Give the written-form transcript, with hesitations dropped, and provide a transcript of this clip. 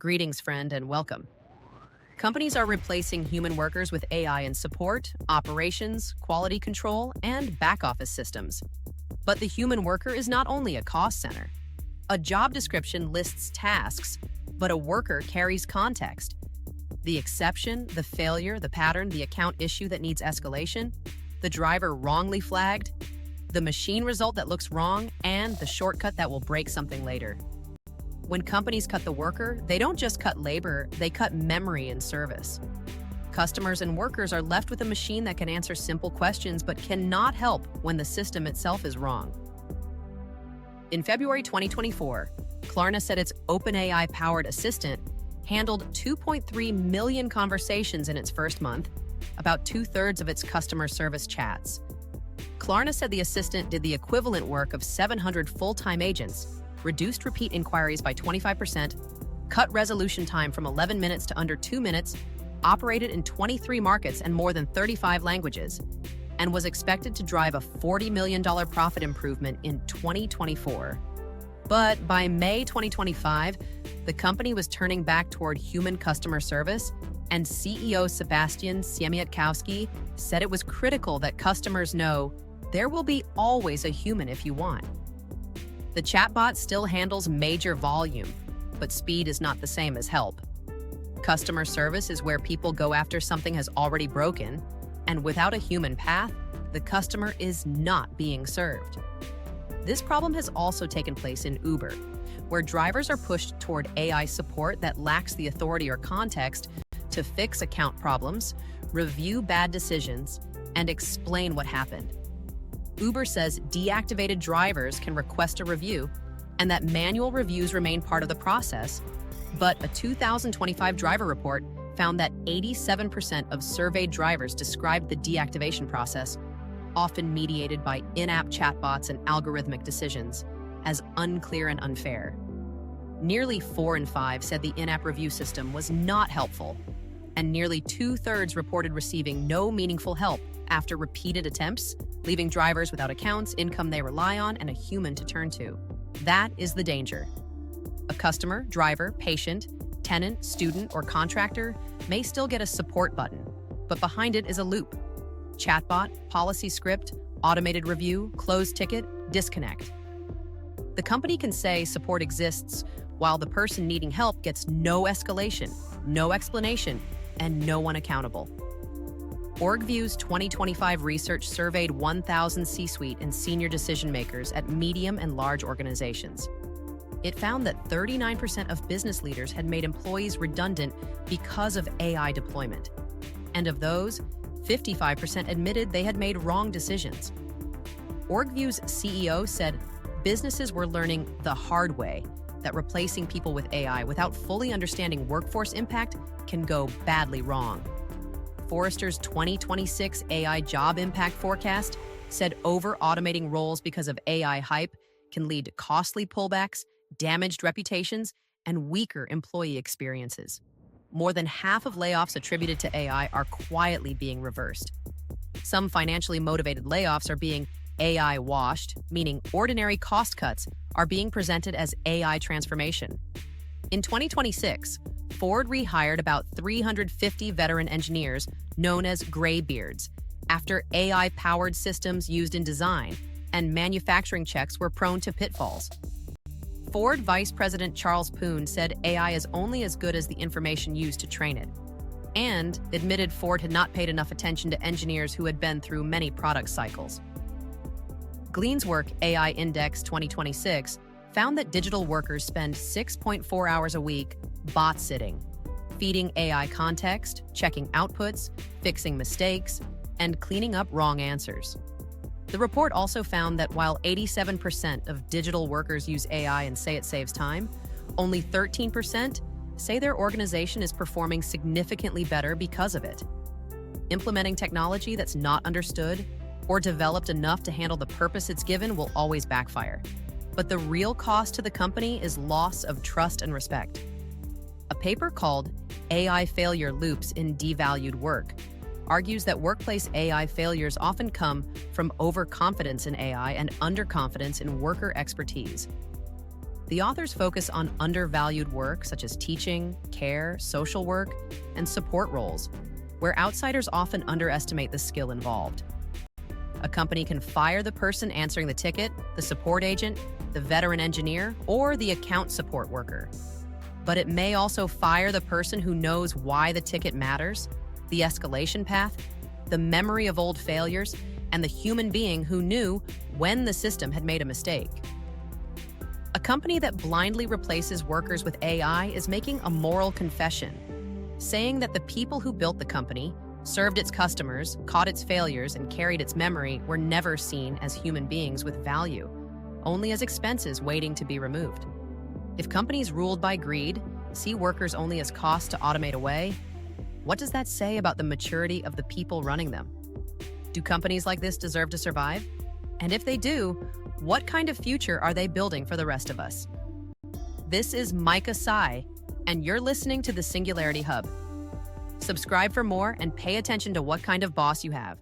Greetings, friend, and welcome. Companies are replacing human workers with AI in support, operations, quality control, and back office systems. But the human worker is not only a cost center. A job description lists tasks, but a worker carries context. The exception, the failure, the pattern, the account issue that needs escalation, the driver wrongly flagged, the machine result that looks wrong, and the shortcut that will break something later. When companies cut the worker, they don't just cut labor, they cut memory and service. Customers and workers are left with a machine that can answer simple questions but cannot help when the system itself is wrong. In February 2024, Klarna said its OpenAI-powered assistant handled 2.3 million conversations in its first month, about two-thirds of its customer service chats. Klarna said the assistant did the equivalent work of 700 full-time agents, reduced repeat inquiries by 25%, cut resolution time from 11 minutes to under 2 minutes, operated in 23 markets and more than 35 languages, and was expected to drive a $40 million profit improvement in 2024. But by May 2025, the company was turning back toward human customer service, and CEO Sebastian Siemiatkowski said it was critical that customers know there will be always a human if you want. The chatbot still handles major volume, but speed is not the same as help. Customer service is where people go after something has already broken, and without a human path, the customer is not being served. This problem has also taken place in Uber, where drivers are pushed toward AI support that lacks the authority or context to fix account problems, review bad decisions, and explain what happened. Uber says deactivated drivers can request a review and that manual reviews remain part of the process, but a 2025 driver report found that 87% of surveyed drivers described the deactivation process, often mediated by in-app chatbots and algorithmic decisions, as unclear and unfair. Nearly 4 in 5 said the in-app review system was not helpful, and nearly two-thirds reported receiving no meaningful help after repeated attempts, leaving drivers without accounts, income they rely on, and a human to turn to. That is the danger. A customer, driver, patient, tenant, student, or contractor may still get a support button, but behind it is a loop. Chatbot, policy script, automated review, closed ticket, disconnect. The company can say support exists while the person needing help gets no escalation, no explanation, and no one accountable. Orgvue's 2025 research surveyed 1,000 C-suite and senior decision makers at medium and large organizations. It found that 39% of business leaders had made employees redundant because of AI deployment. And of those, 55% admitted they had made wrong decisions. Orgvue's CEO said businesses were learning the hard way that replacing people with AI without fully understanding workforce impact can go badly wrong. Forrester's 2026 AI job impact forecast said over-automating roles because of AI hype can lead to costly pullbacks, damaged reputations, and weaker employee experiences. More than half of layoffs attributed to AI are quietly being reversed. Some financially motivated layoffs are being AI washed, meaning ordinary cost cuts are being presented as AI transformation. In 2026, Ford rehired about 350 veteran engineers known as graybeards after AI-powered systems used in design and manufacturing checks were prone to pitfalls. Ford Vice President Charles Poon said AI is only as good as the information used to train it, and admitted Ford had not paid enough attention to engineers who had been through many product cycles. Glean's work, AI Index 2026, found that digital workers spend 6.4 hours a week bot-sitting, feeding AI context, checking outputs, fixing mistakes, and cleaning up wrong answers. The report also found that while 87% of digital workers use AI and say it saves time, only 13% say their organization is performing significantly better because of it. Implementing technology that's not understood or developed enough to handle the purpose it's given will always backfire. But the real cost to the company is loss of trust and respect. A paper called AI Failure Loops in Devalued Work argues that workplace AI failures often come from overconfidence in AI and underconfidence in worker expertise. The authors focus on undervalued work such as teaching, care, social work, and support roles, where outsiders often underestimate the skill involved. A company can fire the person answering the ticket, the support agent, the veteran engineer, or the account support worker. But it may also fire the person who knows why the ticket matters, the escalation path, the memory of old failures, and the human being who knew when the system had made a mistake. A company that blindly replaces workers with AI is making a moral confession, saying that the people who built the company, served its customers, caught its failures, and carried its memory were never seen as human beings with value, only as expenses waiting to be removed. If companies ruled by greed see workers only as costs to automate away, what does that say about the maturity of the people running them? Do companies like this deserve to survive? And if they do, what kind of future are they building for the rest of us? This is Micah Sai, and you're listening to the Singularity Hub. Subscribe for more and pay attention to what kind of boss you have.